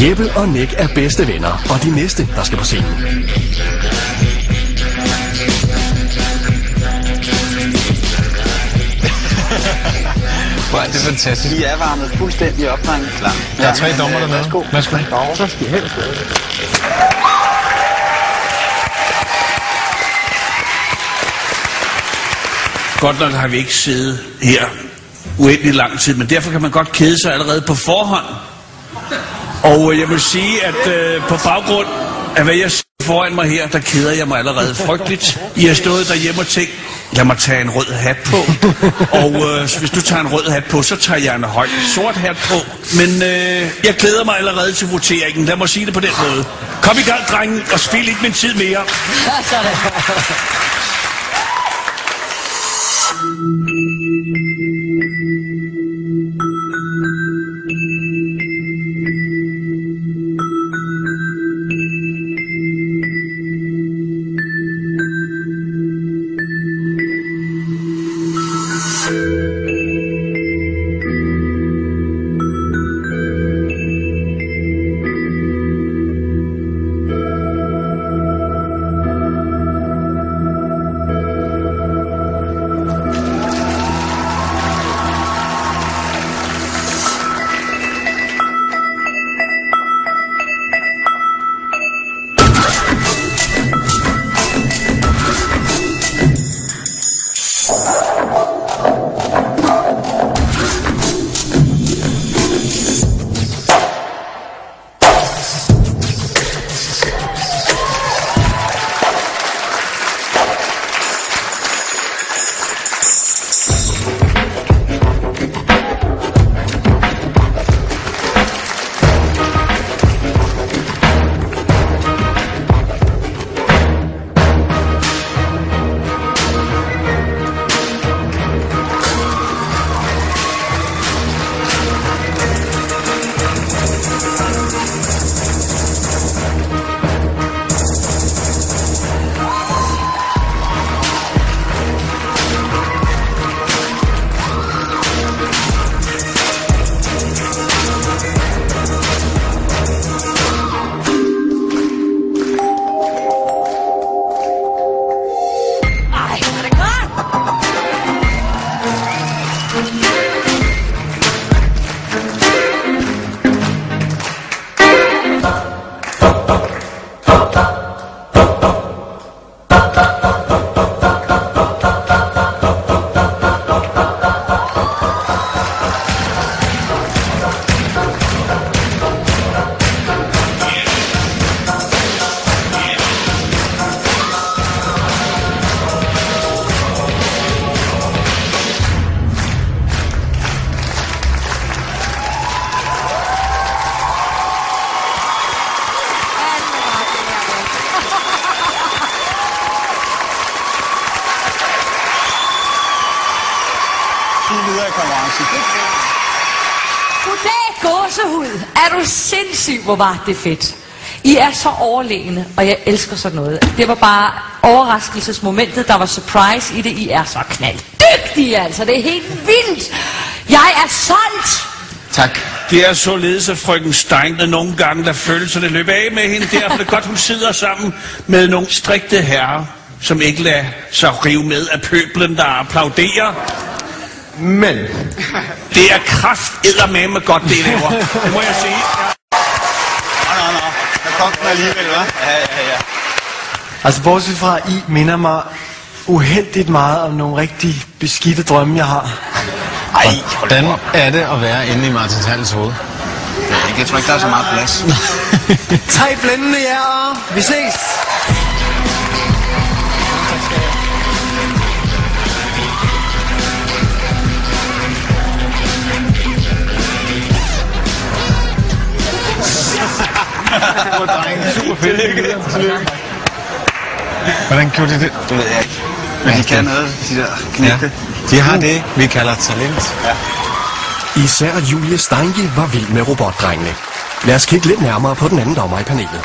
Jeppe og Nick er bedste venner, og de næste, der skal på scenen. Hvor er det fantastisk. I er varmet fuldstændig op, drenge. Klar. Der er 3 dommer dernede. Værsgo. Så skal I helst. Godt nok har vi ikke siddet her uendelig lang tid, men derfor kan man godt kede sig allerede på forhånd. Og jeg vil sige, at på baggrund af hvad jeg ser foran mig her, der keder jeg mig allerede frygteligt. I har stået derhjemme og tænkt, lad mig tage en rød hat på. Og hvis du tager en rød hat på, så tager jeg en høj sort hat på. Men jeg glæder mig allerede til voteringen. Lad mig sige det på den måde. Kom i gang, drengen, og spil ikke min tid mere. Goddag, gåsehud. Er du sindssyg, hvor var det fedt. I er så overlegne, og jeg elsker sådan noget. Det var bare overraskelsesmomentet, der var surprise i det. I er så knalddygtige, altså. Det er helt vildt. Jeg er solgt. Tak. Det er således, at frøken Stein nogle gange lader følelserne løbe af med hende. Derfor er det godt, hun sidder sammen med nogle strikte herrer, som ikke lader sig rive med af pøblen, der applauderer. Men det er krafteddermame godt, det laver. Det må jeg sige. Nå. Der kom den alligevel, hva'? Ja. Altså, bortset fra, I minder mig uheldigt meget om nogle rigtig beskidte drømme, jeg har. Ej, hvordan er det at være inde i Martin Halles hoved? Jeg tror ikke, der er så meget plads. 3 blændende jer, vi ses! Super fedt. Hvordan gjorde de det? Det ved jeg ikke. Men de kan noget, de der knægte. De har det, vi kalder talent. Ja. Især Julie Steinke var vild med robotdrengene. Lad os kigge lidt nærmere på den anden dommer i panelet.